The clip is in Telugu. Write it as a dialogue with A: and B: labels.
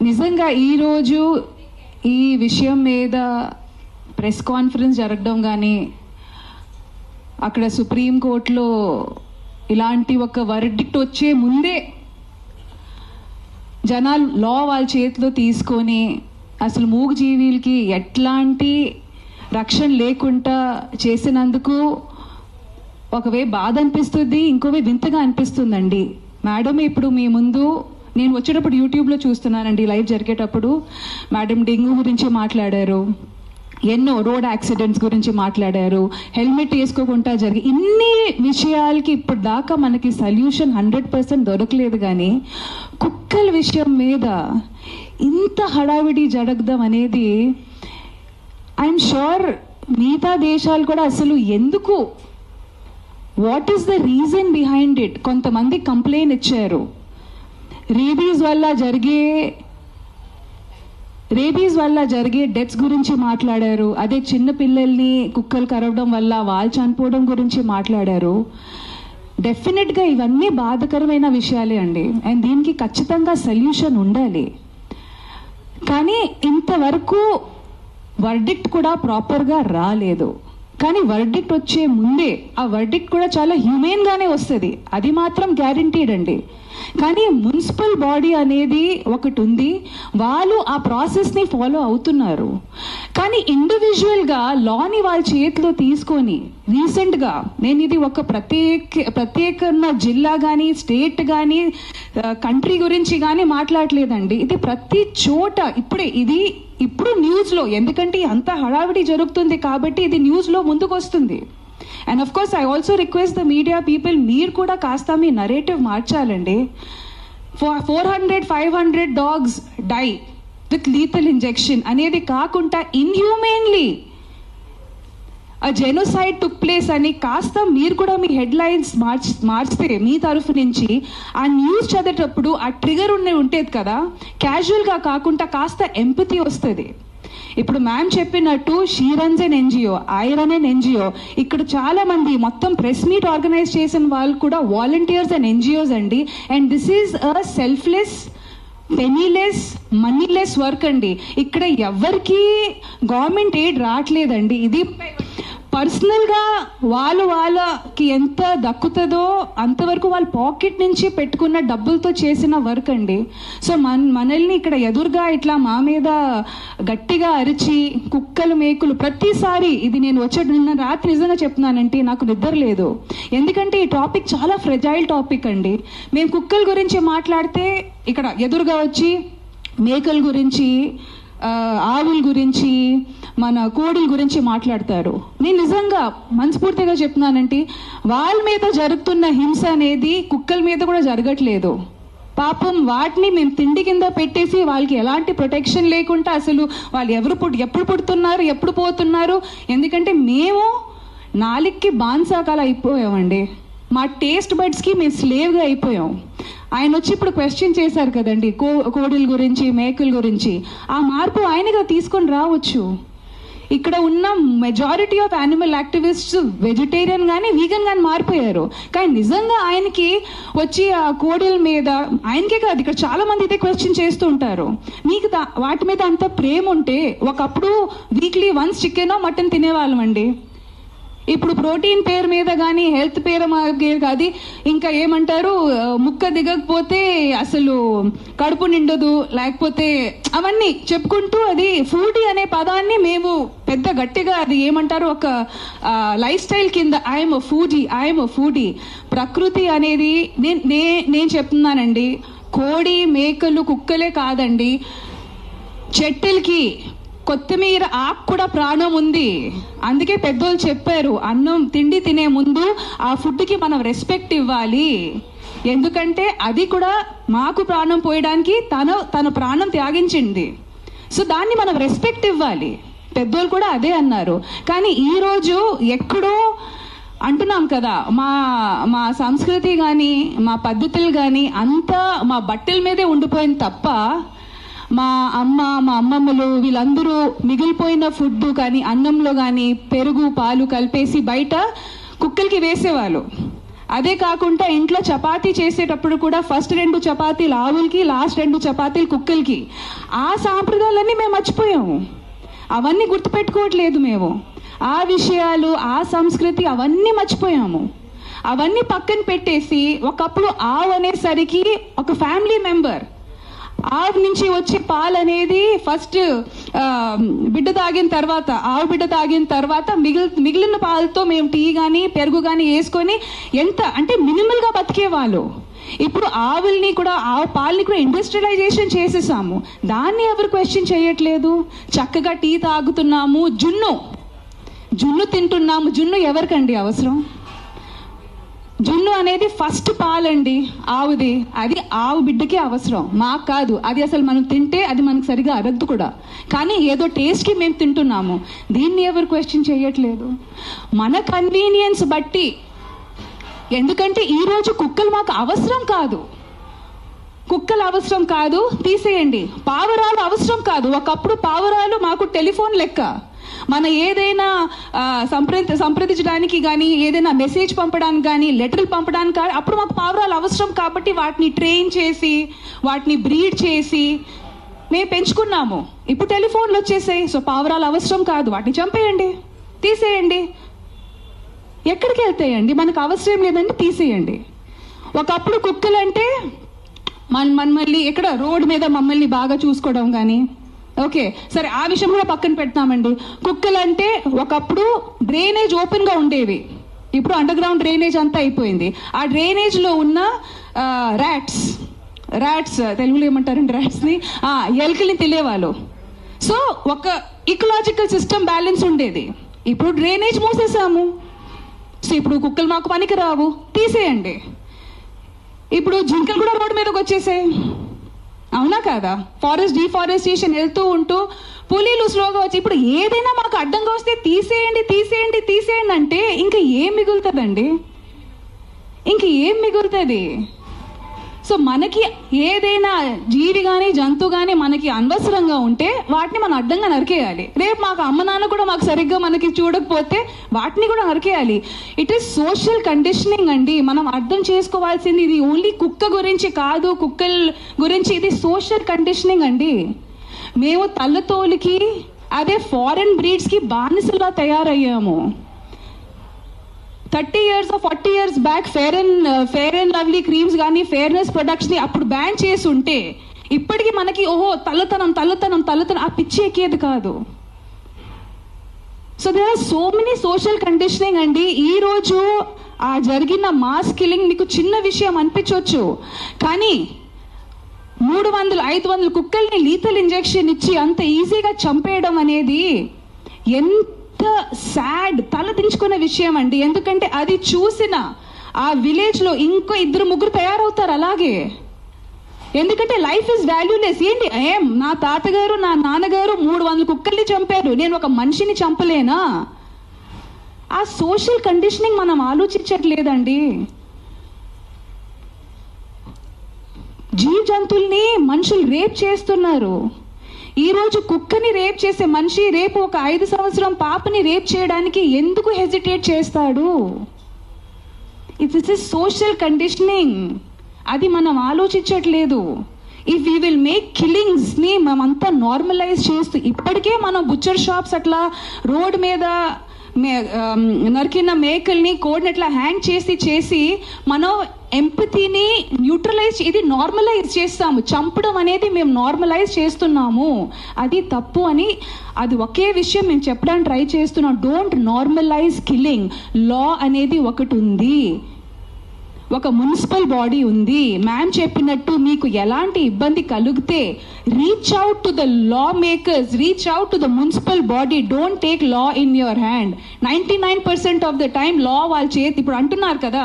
A: నిజంగా ఈరోజు ఈ విషయం మీద ప్రెస్ కాన్ఫరెన్స్ జరగడం కానీ అక్కడ సుప్రీంకోర్టులో ఇలాంటి ఒక వర్డిక్ట్ వచ్చే ముందే జనాలు లా వాళ్ళ చేతిలో తీసుకొని అసలు మూగజీవులకి ఎట్లాంటి రక్షణ లేకుండా చేసినందుకు ఒకవే బాధ అనిపిస్తుంది, ఇంకోవే వింతగా అనిపిస్తుందండి. మేడం ఇప్పుడు మీ ముందు నేను వచ్చేటప్పుడు యూట్యూబ్లో చూస్తున్నానండి, లైవ్ జరిగేటప్పుడు మేడం డెంగ్యూ గురించి మాట్లాడారు, ఎన్నో రోడ్ యాక్సిడెంట్స్ గురించి మాట్లాడారు, హెల్మెట్ వేసుకోకుండా జరిగి ఇన్ని విషయాలకి ఇప్పుడు దాకా మనకి సొల్యూషన్ 100% దొరకలేదు. కానీ కుక్కల విషయం మీద ఇంత హడావిడి జరగడం అనేది ఐఎమ్ షూర్ మిగతా దేశాలు కూడా అసలు ఎందుకు, what is the reason behind it. కొంతమంది కంప్లైంట్ ఇచ్చారు, రేబీస్ వల్ల జరిగే డెత్స్ గురించి మాట్లాడారు, అదే చిన్న పిల్లల్ని కుక్కలు కరవడం వల్ల వాళ్ళు చనిపోవడం గురించి మాట్లాడారు. డెఫినెట్గా ఇవన్నీ బాధాకరమైన విషయాలే అండి, అండ్ దీనికి ఖచ్చితంగా సొల్యూషన్ ఉండాలి. కానీ ఇంతవరకు వర్డిక్ట్ కూడా ప్రాపర్గా రాలేదు. కానీ వర్డిక్ట్ వచ్చే ముందే ఆ వర్డిక్ట్ కూడా చాలా హ్యూమెన్గానే వస్తుంది, అది మాత్రం గ్యారంటీడ్ అండి. కానీ మున్సిపల్ బాడీ అనేది ఒకటి ఉంది, వాళ్ళు ఆ ప్రాసెస్ని ఫాలో అవుతున్నారు. కానీ ఇండివిజువల్గా లాని వాళ్ళ చేతిలో తీసుకొని రీసెంట్గా నేను ఇది ఒక ప్రత్యేక జిల్లా కానీ స్టేట్ కానీ కంట్రీ గురించి కానీ మాట్లాడలేదండి, ఇది ప్రతి చోట ఇప్పుడు న్యూస్లో, ఎందుకంటే అంత హడావిడి జరుగుతుంది కాబట్టి ఇది న్యూస్లో ముందుకు వస్తుంది. And of course I also request the media people, మీరు కూడా కాస్త మీ నరేటివ్ మార్చాలండి. 400-500 dogs die with lethal injection అనేది కాకుండా ఇన్హ్యూమెన్లీ ఆ జెనోసైడ్ టుక్ ప్లేస్ అని కాస్త మీరు కూడా మీ హెడ్లైన్స్ మార్చితే మీ తరఫు నుంచి ఆ న్యూస్ చదివేటప్పుడు ఆ ట్రిగర్ ఉండేది కదా, క్యాజువల్గా కాకుండా కాస్త ఎంపతి వస్తుంది. ఇప్పుడు మ్యామ్ చెప్పినట్టు she runs an NGO, I run an NGO, ఇక్కడ చాలా మంది మొత్తం ప్రెస్ మీట్ ఆర్గనైజ్ చేసిన వాళ్ళు కూడా వాలంటీర్స్ అండ్ ఎన్జిఓస్ అండి. And this is a selfless, పెనీలెస్, మనీలెస్ work అండి. ఇక్కడ ఎవరికి గవర్నమెంట్ ఎయిడ్ రావట్లేదండి, ఇది పర్సనల్గా వాళ్ళకి ఎంత దక్కుతుందో అంతవరకు వాళ్ళ పాకెట్ నుంచి పెట్టుకున్న డబ్బులతో చేసిన వర్క్ అండి. సో మనల్ని ఇక్కడ ఎదురుగా ఇట్లా మా మీద గట్టిగా అరిచి కుక్కలు మేకులు ప్రతిసారి, ఇది నేను నిన్న రాత్రి నిజంగా చెప్తున్నానంటే నాకు నిద్ర లేదు, ఎందుకంటే ఈ టాపిక్ చాలా ఫ్రెజైల్ టాపిక్ అండి. మేము కుక్కల గురించి మాట్లాడితే ఇక్కడ ఎదురుగా వచ్చి మేకల గురించి, ఆవుల గురించి, మన కోడిల గురించి మాట్లాడతారు. నేను నిజంగా మనస్ఫూర్తిగా చెప్తున్నానంటే వాళ్ళ మీద జరుగుతున్న హింస అనేది కుక్కల మీద కూడా జరగట్లేదు. పాపం వాటిని మేము తిండి కింద పెట్టేసి వాళ్ళకి ఎలాంటి ప్రొటెక్షన్ లేకుండా అసలు వాళ్ళు ఎప్పుడు పుడుతున్నారు, ఎప్పుడు పోతున్నారు, ఎందుకంటే మేము నాలుగుకి బాన్సాకాలు అయిపోయామండి, మా టేస్ట్ బడ్స్కి మేము స్లేవ్గా అయిపోయాం. ఆయన వచ్చి ఇప్పుడు క్వశ్చన్ చేశారు కదండి కోడిల గురించి, మేకల గురించి, ఆ మార్పు ఆయనగా తీసుకొని రావచ్చు. ఇక్కడ ఉన్న majority of animal activists vegetarian కానీ వీగన్ కానీ మారిపోయారు. కానీ నిజంగా ఆయనకి వచ్చి ఆ కోడిల మీద, ఆయనకే కాదు ఇక్కడ చాలా మంది ఇదే క్వశ్చన్ చేస్తూ ఉంటారు, మీకు వాటి మీద అంత ప్రేమ ఉంటే ఒకప్పుడు వీక్లీ వన్స్ చికెనో మటన్ తినేవాళ్ళం అండి. ఇప్పుడు ప్రోటీన్ పేరు మీద కానీ హెల్త్ పేరు కాదు, ఇంకా ఏమంటారు, ముక్క దిగకపోతే అసలు కడుపు నిండదు, లేకపోతే అవన్నీ చెప్పుకుంటూ అది ఫుడీ అనే పదాన్ని మేము పెద్ద గట్టిగా అది ఏమంటారు ఒక లైఫ్ స్టైల్ కింద ఐఎమ్ అ ఫుడీ. ప్రకృతి అనేది నేను చెప్తున్నానండి, కోడి మేకలు కుక్కలే కాదండి, చెట్టులకి కొత్తిమీర ఆకు కూడా ప్రాణం ఉంది. అందుకే పెద్దోళ్ళు చెప్పారు, అన్నం తిండి తినే ముందు ఆ ఫుడ్కి మనం రెస్పెక్ట్ ఇవ్వాలి, ఎందుకంటే అది కూడా మాకు ప్రాణం పోయడానికి తన ప్రాణం త్యాగించింది. సో దాన్ని మనం రెస్పెక్ట్ ఇవ్వాలి, పెద్దోళ్ళు కూడా అదే అన్నారు. కానీ ఈరోజు ఎక్కడో అంటున్నాం కదా, మా సంస్కృతి కానీ మా పద్ధతులు కానీ అంతా మా బట్టల మీదే ఉండిపోయింది తప్ప మా అమ్మమ్మలు వీళ్ళందరూ మిగిలిపోయిన ఫుడ్ కానీ అన్నంలో కానీ పెరుగు పాలు కలిపేసి బయట కుక్కలకి వేసేవాళ్ళు. అదే కాకుండా ఇంట్లో చపాతీ చేసేటప్పుడు కూడా ఫస్ట్ 2 చపాతీలు ఆవులకి, లాస్ట్ 2 చపాతీలు కుక్కలకి. ఆ సాంప్రదాయాలన్నీ మేము మర్చిపోయాము, అవన్నీ గుర్తుపెట్టుకోవట్లేదు మేము. ఆ విషయాలు, ఆ సంస్కృతి అవన్నీ మర్చిపోయాము. అవన్నీ పక్కన పెట్టేసి ఒకప్పుడు ఆవు అనేసరికి ఒక ఫ్యామిలీ మెంబర్. ఆవు నుంచి వచ్చే పాలు అనేది ఫస్ట్ బిడ్డ తాగిన తర్వాత, ఆవు బిడ్డ తాగిన తర్వాత మిగిలిన పాలతో మేము టీ కానీ పెరుగు కానీ వేసుకొని ఎంత అంటే మినిమల్గా బతికేవాళ్ళు. ఇప్పుడు ఆవుల్ని కూడా, ఆవు పాలని కూడా ఇండస్ట్రియలైజేషన్ చేసేసాము. దాన్ని ఎవరు క్వశ్చన్ చేయట్లేదు. చక్కగా టీ తాగుతున్నాము, జున్ను తింటున్నాము. జున్ను ఎవరికండి అవసరం? జున్ను అనేది ఫస్ట్ పాలండి ఆవుది, అది ఆవు బిడ్డకే అవసరం, మాకు కాదు. అది అసలు మనం తింటే అది మనకు సరిగా అరగదు కూడా, కానీ ఏదో టేస్ట్కి మేము తింటున్నాము. దీన్ని ఎవరు క్వశ్చన్ చేయట్లేదు. మన కన్వీనియన్స్ బట్టి, ఎందుకంటే ఈరోజు కుక్కలు మాకు అవసరం కాదు, కుక్కలు అవసరం కాదు, తీసేయండి. పావురాలు అవసరం కాదు. ఒకప్పుడు పావురాలు మాకు టెలిఫోన్ లెక్క. మన ఏదైనా సంప్రదించడానికి కానీ, ఏదైనా మెసేజ్ పంపడానికి కానీ, లెటర్లు పంపడానికి కానీ అప్పుడు మాకు పావురాలు అవసరం. కాబట్టి వాటిని ట్రైన్ చేసి, వాటిని బ్రీడ్ చేసి మేము పెంచుకున్నాము. ఇప్పుడు టెలిఫోన్లు వచ్చేసాయి, సో పావురాలు అవసరం కాదు, వాటిని చంపేయండి, తీసేయండి. ఎక్కడికి వెళ్తాయండి? మనకు అవసరం లేదండి, తీసేయండి. ఒకప్పుడు కుక్కలు అంటే మళ్ళీ ఎక్కడ రోడ్డు మీద మమ్మల్ని బాగా చూసుకోవడం కానీ, ఓకే సరే ఆ విషయం కూడా పక్కన పెడతామండి. కుక్కలు అంటే ఒకప్పుడు డ్రైనేజ్ ఓపెన్గా ఉండేవి, ఇప్పుడు అండర్ గ్రౌండ్ డ్రైనేజ్ అంతా అయిపోయింది. ఆ డ్రైనేజ్లో ఉన్న ర్యాట్స్ తెలుగులో ఏమంటారండి ర్యాట్స్ని, ఎలుకల్ని తెలియవాళ్ళు. సో ఒక ఇకలాజికల్ సిస్టమ్ బ్యాలెన్స్ ఉండేది. ఇప్పుడు డ్రైనేజ్ మూసేసాము, సో ఇప్పుడు కుక్కలు మాకు పనికి రావు, తీసేయండి. ఇప్పుడు జింకలు కూడా రోడ్డు మీదకి వచ్చేసాయి, అవునా కాదా? ఫారెస్ట్ డిఫారెస్టేషన్ వెళ్తూ ఉంటూ పులీలు స్లోగా వచ్చి ఇప్పుడు ఏదైనా మాకు అడ్డంగా వస్తే తీసేయండి అంటే ఇంకా ఏం మిగులుతుందండి? ఏం మిగులుతుంది? సో మనకి ఏదైనా జీవి కానీ జంతువు కానీ మనకి అనవసరంగా ఉంటే వాటిని మనం అడ్డంగా నరికేయాలి. రేపు మాకు అమ్మ నాన్న కూడా మాకు సరిగ్గా మనకి చూడకపోతే వాటిని కూడా నరికేయాలి. ఇట్ ఈస్ సోషల్ కండిషనింగ్ అండి. మనం అర్థం చేసుకోవాల్సింది ఇది ఓన్లీ కుక్క గురించి కాదు, కుక్కల గురించి, ఇది సోషల్ కండిషనింగ్ అండి. మేము తల్లతోలికి అదే ఫారెన్ బ్రీడ్స్కి బానిసలుగా తయారయ్యాము. 30 years or 40 years back fair and lovely creams కానీ, ఫేర్నెస్ ప్రొడక్ట్స్ని అప్పుడు బ్యాన్ చేసి ఉంటే ఇప్పటికీ మనకి ఓహో తల్లతనం ఆ పిచ్చి ఎక్కేది కాదు. So there are so many social conditioning అండి. ఈరోజు ఆ జరిగిన మాస్ కిల్లింగ్ మీకు చిన్న విషయం అనిపించవచ్చు, కానీ 300-500 కుక్కల్ని లీథల్ ఇంజెక్షన్ ఇచ్చి అంత ఈజీగా చంపేయడం అనేది ఎంత సాడ్, తల దించుకునే విషయం అండి. ఎందుకంటే అది చూసిన ఆ విలేజ్లో ఇంకో 2-3 తయారవుతారు అలాగే. ఎందుకంటే లైఫ్ ఇస్ వాల్యూలెస్. ఏంటి నా తాతగారు నా నాన్నగారు 300 కుక్కల్ని చంపారు, నేను ఒక మనిషిని చంపలేనా? ఆ సోషల్ కండిషనింగ్ మనం ఆలోచించట్లేదండి. జీవ జంతువుల్ని మనుషులు రేప్ చేస్తున్నారు. ఈరోజు కుక్కని రేప్ చేసే మనిషి రేపు ఒక 5 సంవత్సరం పాపని రేప్ చేయడానికి ఎందుకు హెజిటేట్ చేస్తాడు? This is social conditioning. అది మనం ఆలోచించట్లేదు. ఇఫ్ వీ విల్ మేక్ కిల్లింగ్స్ని మేమంతా నార్మలైజ్ చేస్తూ, ఇప్పటికే మనం బుచ్చర్ షాప్స్ అట్లా రోడ్ మీద నరికిన మేకల్ని కోడిని అట్లా హ్యాంగ్ చేసి మనం ఎంపతిని న్యూట్రలైజ్, ఇది నార్మలైజ్ చేస్తాము. చంపడం అనేది మేము నార్మలైజ్ చేస్తున్నాము, అది తప్పు అని. అది ఒకే విషయం మేము చెప్పడానికి ట్రై చేస్తున్నాం. Don't normalise killing. లా అనేది ఒకటి ఉంది, ఒక మున్సిపల్ బాడీ ఉంది. మ్యామ్ చెప్పినట్టు మీకు ఎలాంటి ఇబ్బంది కలిగితే reach out to the law makers, reach out to the municipal body. Don't take law in your hand. 99% of the time law వాళ్ళ చేతి. ఇప్పుడు అంటున్నారు కదా